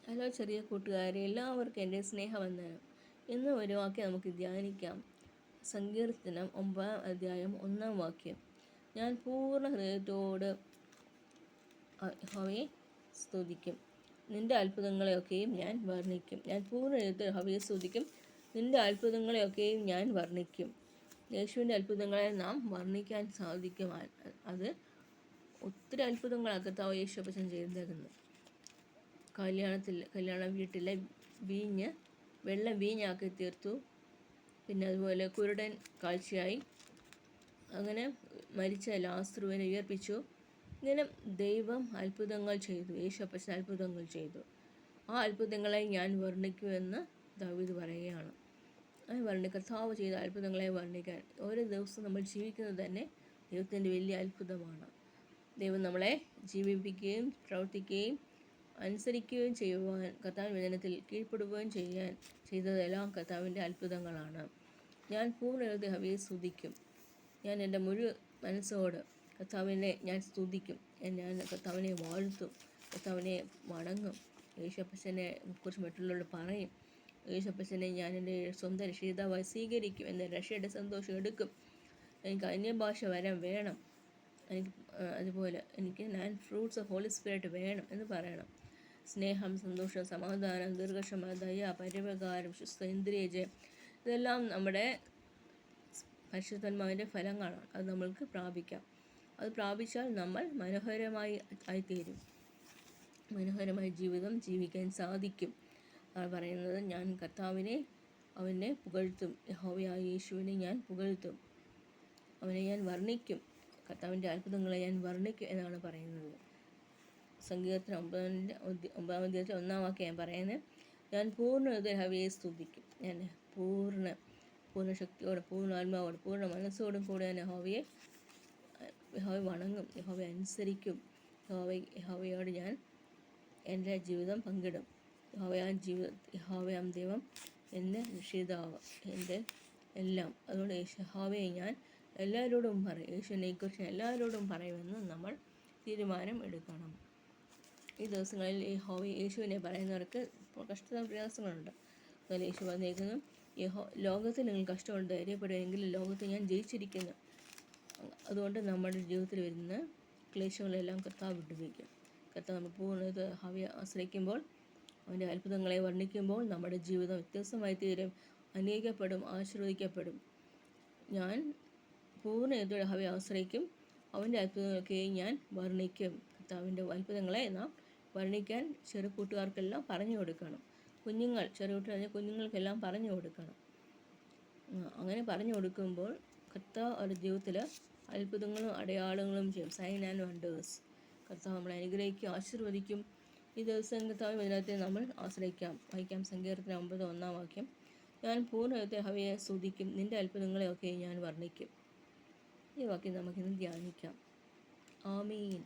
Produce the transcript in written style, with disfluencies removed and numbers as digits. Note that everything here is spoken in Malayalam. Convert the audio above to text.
ഹലോ ചെറിയ കൂട്ടുകാരെ, എല്ലാവർക്കും എൻ്റെ സ്നേഹവന്ദനം. ഇന്ന് ഒരു വാക്യം നമുക്ക് ധ്യാനിക്കാം. സങ്കീർത്തനം 9 അധ്യായം 1 വാക്യം. ഞാൻ പൂർണ്ണ ഹൃദയത്തോട് യഹോവയെ സ്തുതിക്കും, നിൻ്റെ അത്ഭുതങ്ങളെയൊക്കെയും ഞാൻ വർണ്ണിക്കും. ഞാൻ പൂർണ്ണ ഹൃദയത്തോട് യഹോവയെ സ്തുതിക്കും, നിൻ്റെ അത്ഭുതങ്ങളെയൊക്കെയും ഞാൻ വർണ്ണിക്കും. യേശുവിൻ്റെ അത്ഭുതങ്ങളെ നാം വർണ്ണിക്കാൻ സാധിക്കും. അത് ഒത്തിരി അത്ഭുതങ്ങളാണ് കർത്താവ് യേശു അപ്പച്ചൻ ചെയ്തേക്കുന്നത്. കല്യാണ വീട്ടിലെ വീഞ്ഞ് വെള്ളം വീഞ്ഞാക്കി തീർത്തു. പിന്നെ അതുപോലെ കുരുടൻ കാഴ്ചയായി. അങ്ങനെ മരിച്ച ലാസറുവിനെ ഉയർപ്പിച്ചു. ഇങ്ങനെ ദൈവം അത്ഭുതങ്ങൾ ചെയ്തു. യേശു അപ്പച്ചൻ അത്ഭുതങ്ങൾ ചെയ്തു. ആ അത്ഭുതങ്ങളെ ഞാൻ വർണ്ണിക്കുമെന്ന് ദാവീദ് പറയുകയാണ്. കർത്താവ് ചെയ്ത അത്ഭുതങ്ങളെ വർണ്ണിക്കാൻ ഓരോ ദിവസവും നമ്മൾ ജീവിക്കുന്നത് തന്നെ ദൈവത്തിൻ്റെ വലിയ അത്ഭുതമാണ്. ദൈവം നമ്മളെ ജീവിപ്പിക്കുകയും പ്രവർത്തിക്കുകയും അനുസരിക്കുകയും ചെയ്യുവാൻ, കർത്താവിൻ്റെ വചനത്തിൽ കീഴ്പ്പെടുകയും ചെയ്തതെല്ലാം കർത്താവിൻ്റെ അത്ഭുതങ്ങളാണ്. ഞാൻ പൂർണ്ണ യഹോവയെ സ്തുതിക്കും. ഞാൻ എൻ്റെ മുഴുവൻ മനസ്സോട് കർത്താവിനെ ഞാൻ സ്തുതിക്കും. ഞാൻ കർത്താവിനെ വാഴ്ത്തും, കർത്താവിനെ വണങ്ങും. യേശുപ്പച്ചനെ കുറിച്ച് മറ്റുള്ളവരോട് പറയും. യേശുപ്പച്ചനെ ഞാൻ എൻ്റെ സ്വന്തം രക്ഷിതാവായി സ്വീകരിക്കും. എൻ്റെ രക്ഷയുടെ സന്തോഷം എടുക്കും. എനിക്ക് അന്യഭാഷ വരം വേണം. അതുപോലെ ഞാൻ ഫ്രൂട്ട്സ് ഓഫ് ഹോളി സ്പിരിറ്റ് വേണം എന്ന് പറയണം. സ്നേഹം, സന്തോഷം, സമാധാനം, ദീർഘക്ഷമ, ദയ, പരോപകാരം, ശുദ്ധ ഇന്ദ്രിയജയം, ഇതെല്ലാം നമ്മുടെ പരിശുദ്ധാത്മാവിൻ്റെ ഫലങ്ങളാണ്. അത് നമ്മൾക്ക് പ്രാപിക്കാം. അത് പ്രാപിച്ചാൽ നമ്മൾ ആയിത്തീരും. മനോഹരമായ ജീവിതം ജീവിക്കാൻ സാധിക്കും. പറയുന്നത്, ഞാൻ അവനെ പുകഴ്ത്തും. യഹോവയായ യേശുവിനെ ഞാൻ പുകഴ്ത്തും, അവനെ ഞാൻ വർണ്ണിക്കും, കർത്താവിൻ്റെ അത്ഭുതങ്ങളെ ഞാൻ വർണ്ണിക്കും എന്നാണ് പറയുന്നത്. സങ്കീർത്തനം 9 അധ്യായത്തിൽ 1 വാക്യം ഞാൻ പറയുന്നത്, ഞാൻ പൂർണ്ണ യഹോവയെ സ്തുതിക്കും. ഞാൻ പൂർണ്ണ ശക്തിയോടെ, പൂർണ്ണ ആത്മാവോടെ, പൂർണ്ണ മനസ്സോടും കൂടെ ഞാൻ യഹോവയെ വണങ്ങും, യഹോവയെ അനുസരിക്കും. യഹോവയോട് ഞാൻ എൻ്റെ ജീവിതം പങ്കിടും. യഹോവയാം ദൈവം എൻ്റെ രക്ഷിതാവ്, എൻ്റെ എല്ലാം. അതുകൊണ്ട് യഹോവയെ ഞാൻ എല്ലാവരോടും പറയും. യേശുവിനെക്കുറിച്ച് എല്ലാവരോടും പറയുമെന്ന് നമ്മൾ തീരുമാനം എടുക്കണം. ഈ ദിവസങ്ങളിൽ യേശുവിനെ പറയുന്നവർക്ക് കഷ്ടത പ്രയാസങ്ങളുണ്ട്. അതുപോലെ യേശു പറഞ്ഞേക്കുന്നു, ലോകത്തിൽ നിങ്ങൾ കഷ്ടമുണ്ട്, ധൈര്യപ്പെടുമെങ്കിൽ ലോകത്തിൽ ഞാൻ ജയിച്ചിരിക്കുന്നു. അതുകൊണ്ട് നമ്മുടെ ജീവിതത്തിൽ വരുന്ന ക്ലേശങ്ങളെല്ലാം കർത്താവ് വിട്ടുവയ്ക്കും. കർത്താവ് നമ്മൾ പൂർണ്ണ യഹോവയെ ആശ്രയിക്കുമ്പോൾ, അവൻ്റെ അത്ഭുതങ്ങളെ വർണ്ണിക്കുമ്പോൾ നമ്മുടെ ജീവിതം വ്യത്യസ്തമായി തീരും, അനേകപ്പെടും, ആശീർവദിക്കപ്പെടും. ഞാൻ പൂർണ്ണ യഹോവയെ ആശ്രയിക്കും, അവൻ്റെ അത്ഭുതങ്ങളൊക്കെയും ഞാൻ വർണ്ണിക്കും. കർത്താവിൻ്റെ അത്ഭുതങ്ങളെ നാം വർണ്ണിക്കാൻ ചെറു കൂട്ടുകാർക്കെല്ലാം പറഞ്ഞു കൊടുക്കണം. കുഞ്ഞുങ്ങൾക്കെല്ലാം പറഞ്ഞു കൊടുക്കണം. അങ്ങനെ പറഞ്ഞു കൊടുക്കുമ്പോൾ കർത്താവ് അവരുടെ ജീവിതത്തിൽ അത്ഭുതങ്ങളും അടയാളങ്ങളും ചെയ്യും. Sign and wonders. കർത്താവ് നമ്മളെ അനുഗ്രഹിക്കും, ആശീർവദിക്കും. ഈ ദിവസം കർത്താവ് വചനത്തെ നമ്മൾ വായിക്കാം. സങ്കീർത്തനം 9 1 വാക്യം. ഞാൻ പൂർണ്ണ യഹോവയെ സ്തുതിക്കും, നിൻ്റെ അത്ഭുതങ്ങളെയൊക്കെ ഞാൻ വർണ്ണിക്കും. ഈ വാക്യം നമുക്കിന്ന് ധ്യാനിക്കാം. ആമീൻ.